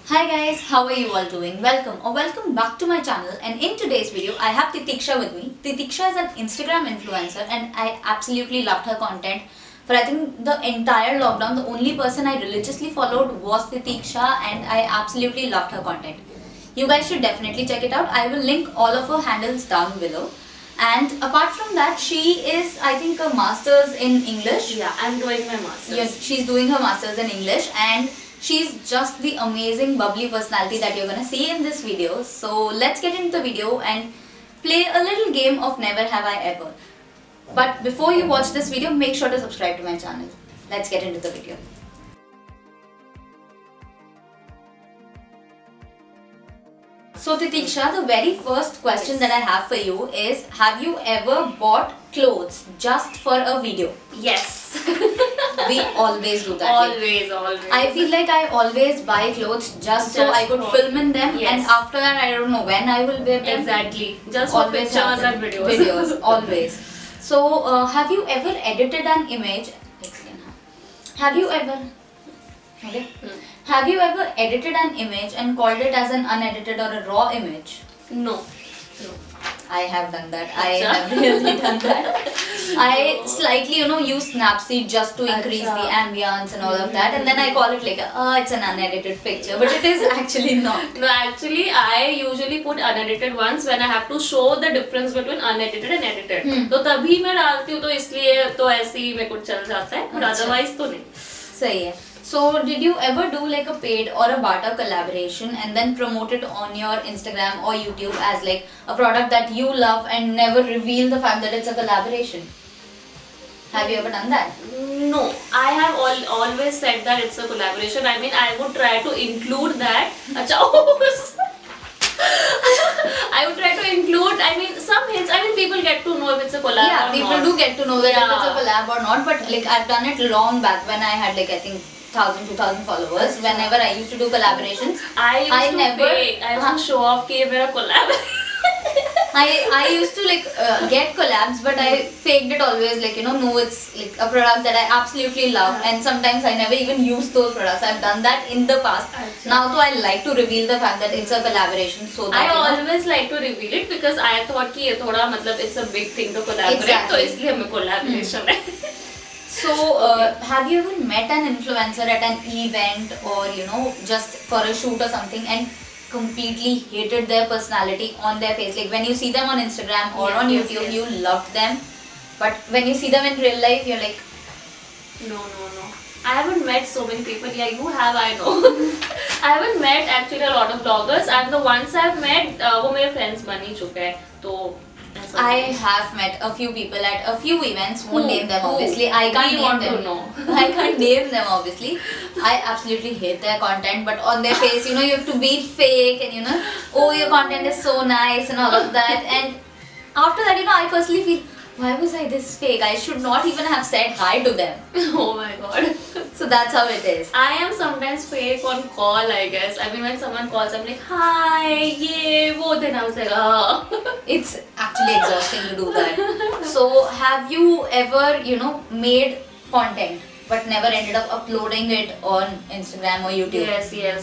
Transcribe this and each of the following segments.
Hi guys, how are you all doing? Welcome back to my channel, and in today's video I have Titiksha with me. Titiksha is an Instagram influencer and I absolutely loved her content. For I think the entire lockdown, the only person I religiously followed was Titiksha and I absolutely loved her content. You guys should definitely check it out. I will link all of her handles down below. And apart from that, she is, I think, a master's in English. Yeah, I'm doing my master's. Yeah, she's doing her master's in English and she's just the amazing bubbly personality that you're gonna see in this video. So let's get into the video and play a little game of Never Have I Ever. But before you watch this video, make sure to subscribe to my channel. Let's get into the video. So Titiksha, the very first question that I have for you is, have you ever bought clothes just for a video? Yes. We always do that. always. I feel like I always buy clothes just so I could for- film in them, Yes. and after that I don't know when I will wear them. Exactly. Just for Always pictures happen. and videos. Always. So have you ever edited an image? Have you ever? Okay. Have you ever edited an image and called it as an unedited or a raw image? No. I have done that. I Acha. have really done that. I slightly, use Snapseed just to increase Acha. the ambience and all of that, and then I call it like, it's an unedited picture, but it is actually not. No, actually, I usually put unedited ones when I have to show the difference between unedited and edited. तो तभी मैं डालती हूँ तो इसलिए तो ऐसे ही मेरे को चल जाता है, but अच्छा. otherwise तो नहीं. सही है. So, did you ever do like a paid or a barter collaboration and then promote it on your Instagram or YouTube as like a product that you love and never reveal the fact that it's a collaboration? Have you ever done that? No, I have always said that it's a collaboration. I mean, I would try to include that. I would try to include, some hints. People get to know if it's a collab Yeah, or people not. do get to know that if Yeah. it's a collab or not, but like I've done it long back when I had like I think 1,000-2,000 followers. Whenever I used to do collaborations, I used I to never- fake. I used to show off कि ये मेरा collab है. I used to like get collabs, but I faked it always like no, it's like a product that I absolutely love, and sometimes I never even use those products. I've done that in the past. Achha. Now, though, I like to reveal the fact that it's a collaboration, so that I always like to reveal it because I thought कि ये थोड़ा मतलब it's a big thing to collaborate. Exactly. तो इसलिए हमें collaboration है. So, have you ever met an influencer at an event or just for a shoot or something and completely hated their personality on their face? Like when you see them on Instagram or Yes, on yes, YouTube, yes. you loved them, but when you see them in real life, you're like, No. I haven't met so many people. Yeah, you have, I know. I haven't met actually a lot of bloggers, and the ones I've met, वो मेरे friends बन ही चुके हैं. तो ऐसा I have met a few people at a few events. Won't Who? name them Who? obviously. I can't We name want them. to know. I can't name them obviously. I absolutely hate their content, but on their face, you have to be fake and oh, your content is so nice and all of that. And after that, I personally feel, why was I this fake? I should not even have said hi to them. Oh my god. So that's how it is. I am sometimes fake on call, I guess. When someone calls, I'm like, hi, yeah, wo. Then I was like, It's actually exhausting to do that. So have you ever, made content but never ended up uploading it on Instagram or YouTube?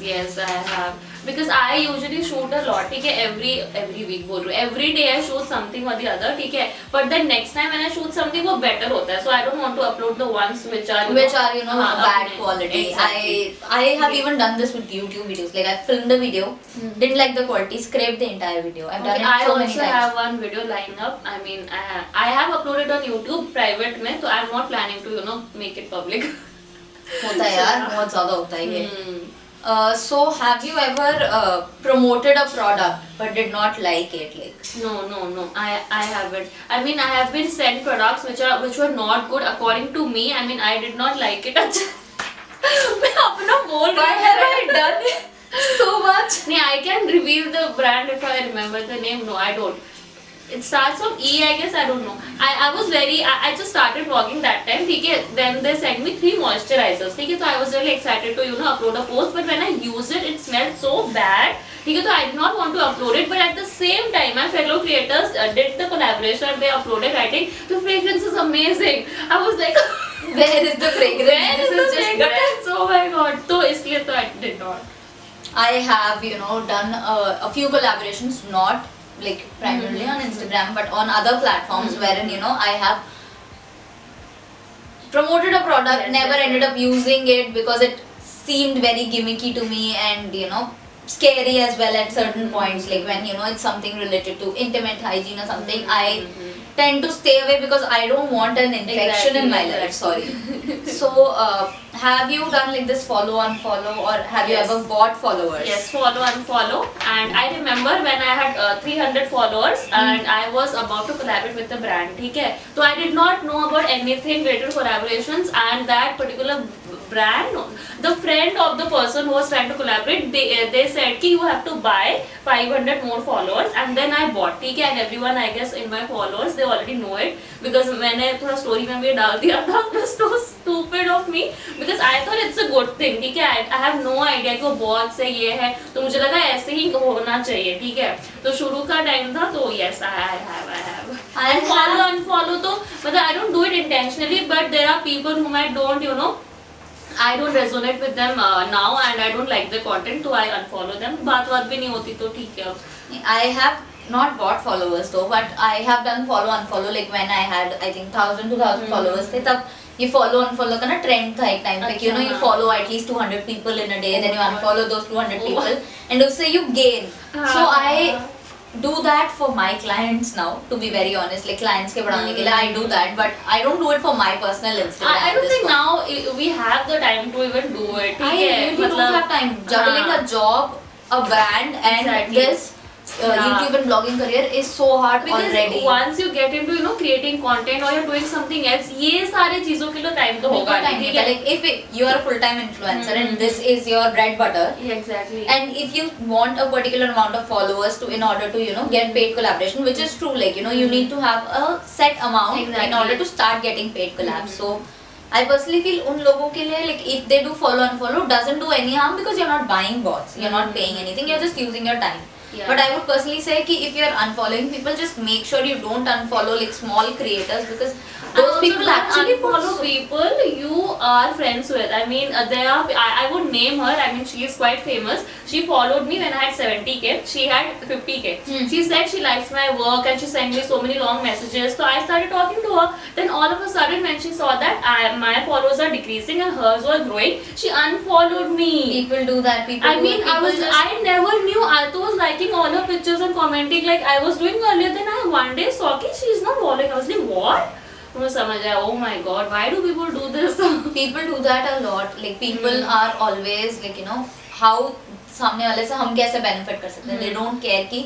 Yes, I have. Because I usually shoot a lot, ठीक है? Every week बोल रही हूँ. Every day I shoot something or the other, ठीक है? But then next time when I shoot something, वो better होता है. So I don't want to upload the ones which are bad अपने. quality. Exactly. I have even done this with YouTube videos. Like I filmed a video, didn't like the quality, scraped the entire video. I've done Okay, it I so many also times. have one video lying up. I have uploaded on YouTube private में, तो I'm not planning to make it public. होता है यार, बहुत ज़्यादा होता है ये. Hmm. So have you ever promoted a product but did not like it? Like No. I haven't. I have been sent products which were not good according to me. I did not like it. मैं अपना बोल why रही have हूँ. I done it so much? नहीं, I can reveal the brand if I remember the name. No, I don't. It starts from E, I guess. I don't know. I just started vlogging that time. ठीक है. Then they sent me 3 moisturizers. ठीक है. So I was really excited to upload a post. But when I used it, it smelled so bad. ठीक है. So I did not want to upload it. But at the same time, my fellow creators did the collaboration. They uploaded writing. The fragrance is amazing. I was like, Where is the fragrance? where is This the just fragrance? Oh my god. तो इसलिए तो I did not. I have, you know, done a few collaborations, not like primarily on Instagram, but on other platforms, wherein, you know, I have promoted a product, Yes, never yes, ended yes. up using it because it seemed very gimmicky to me, and, you know, scary as well at certain points. Like when, you know, it's something related to intimate hygiene or something, I tend to stay away because I don't want an infection in my life. Sorry. So, have you done like this follow unfollow, or have you Yes. ever bought followers? Yes, follow and follow. And I remember when I had 300 followers and I was about to collaborate with the brand. Okay, so I did not know about anything related to collaborations, and that particular brand, the friend of the person who was trying to collaborate, they said कि you have to buy 500 more followers, and then I bought. ठीक है, and everyone I guess in my followers they already know it because मैंने थोड़ा story में भी डाल दिया था. It was so stupid of me because I thought it's a good thing. ठीक है, I have no idea कि वो बहुत से ये है, तो मुझे लगा ऐसे ही होना चाहिए. ठीक है, तो शुरू का टाइम था, तो yes I have. And follow unfollow तो मतलब I don't do it intentionally, but there are people whom I don't, you know, I don't resonate with them now, and I don't like the content, so I unfollow them. बात भी नहीं होती तो ठीक है. I have not bought followers though, but I have done follow unfollow. Like when I had, I think 1,000-2,000 followers थे, तब ये follow unfollow का ना trend था एक time पे कि, you know, you follow at least 200 people in a day, then you unfollow those 200 people, and उससे you gain. So I do that for my clients now, to be very honest. Like clients के बढ़ाने के लिए I do that, but I don't do it for my personal Instagram. I at don't this think point. now we have the time to even do it. ठीक I है, really don't have time. Juggling a job, a brand, and Exactly. this Yeah. YouTube and blogging career is so hard because already. once you get into, you know, creating content or you're doing something else, ये सारे चीजों के लिए time तो होगा बिल्कुल time नहीं, ठीक होता है. है? Like if you are a full-time influencer and this is your bread butter, Yeah, exactly. and if you want a particular amount of followers to, in order to, you know, get paid collaboration, which is true, like, you know, you need to have a set amount in Exactly. order to start getting paid collabs. So I personally feel उन लोगों के लिए, like, if they do follow unfollow, doesn't do any harm because you're not buying bots, you're not paying anything, you're just using your time. Yeah. But I would personally say कि if you're unfollowing people, just make sure you don't unfollow like small creators, because those people actually follow people you are friends with. I mean, there are. I would name her. I mean, she is quite famous. She followed me when I had 70k. She had 50k. She said she likes my work and she sent me so many long messages. So I started talking to her. Then all of a sudden, when she saw that my followers are decreasing and hers were growing, she unfollowed me. People do that. People. I mean, I never knew. I was liking all her pictures and commenting like I was doing earlier. Then I one day saw कि she is not following. I was like, what? मुझे समझ आया, oh my god, why do people do this? People do that a lot. Like people are always like, you know, how सामने वाले से हम कैसे benefit कर सकते हैं. They don't care कि,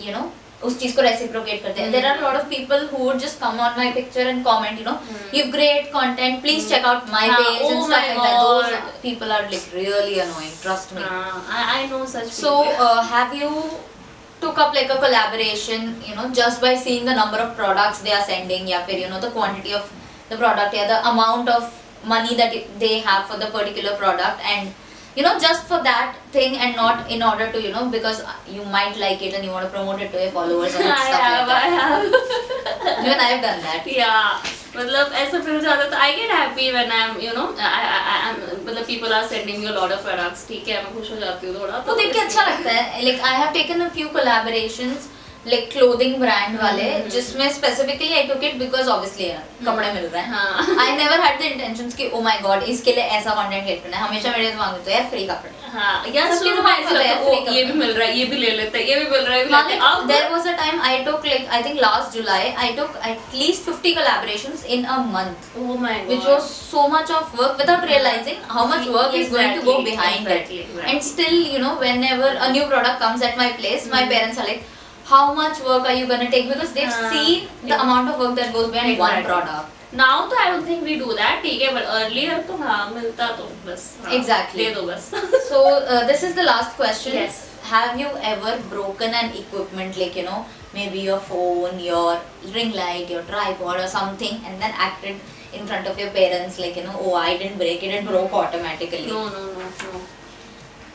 you know, उस चीज को reciprocate करते हैं. There are a lot of people who would just come on my picture and comment, you know, you have great content, please check out my page Oh and my stuff like that. Those God. people are like really annoying. Trust me. I know such So, people. have you took up like a collaboration, you know, just by seeing the number of products they are sending, या फिर, you know, the quantity of the product, या the amount of money that they have for the particular product, and, you know, just for that thing, and not in order to, you know, because you might like it and you want to promote it to your followers and stuff like that. I have. Even I have done that. Yeah. मतलब ऐसा फिर जाता तो I get happy when I'm, you know, I'm मतलब people are sending me a lot of products. ठीक है, मैं खुश हो जाती हूँ थोड़ा. तो देख के अच्छा लगता है. Like I have taken a few collaborations, like clothing brand वाले, जिसमें specifically I took it because obviously कपड़े मिल रहे हैं. I never had the intentions कि oh my god इसके लिए ऐसा content create करना है. हमेशा मेरे दिमाग में तो यार free कपड़े. हाँ, यार सबके शुरू में दिमाग ऐसा में लगता है, है, ओ free ये भी मिल रहा है, ये भी ले लेते हैं, ये भी मिल रहा है, ये भी लेते हैं. अब There was a time I took, like, I think last July I took at least 50 collaborations in a month, oh my god, which was so much of work without realizing how much work is going to go behind it. And still, you know, whenever a new product comes at my place, my parents are like, how much work are you gonna take, because they've seen the amount of work that goes behind one Exactly. product. Now तो I don't think we do that, ठीक है, but earlier तो हाँ मिलता तो बस. हाँ, Exactly. दे दो बस. So this is the last question. Yes. Have you ever broken an equipment, like, you know, maybe your phone, your ring light, your tripod or something, and then acted in front of your parents like, you know, oh, I didn't break it, it broke automatically? No.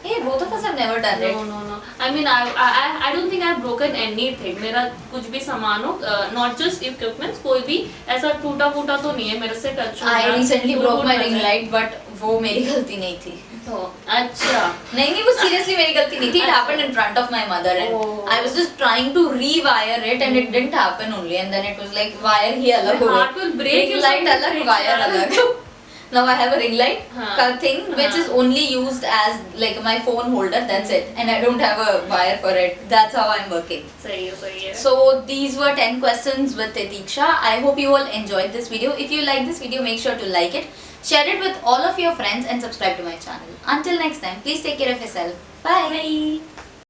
Hey, both of us have never done it. No. I mean, I don't think I've broken anything. मेरा कुछ भी सामान हो, not just equipments, कोई भी ऐसा टूटा फूटा तो नहीं है मेरे से touch I recently broke my ring light, but वो मेरी गलती नहीं थी. तो अच्छा नहीं नहीं, वो सीरियसली मेरी गलती नहीं थी. It happened in front of my mother and Oh. I was just trying to rewire it and it didn't happen only, and then it was like wire ही अलग हो My गया. heart will break Ring if light something अलग, breaks wire that. अलग. Now I have a ring light हाँ. thing which is हाँ. only used as like my phone holder. That's it, and I don't have a wire for it. That's how I'm working. सही है. So these were 10 questions with Titiksha. I hope you all enjoyed this video. If you like this video, make sure to like it, share it with all of your friends and subscribe to my channel. Until next time, please take care of yourself. Bye. Bye.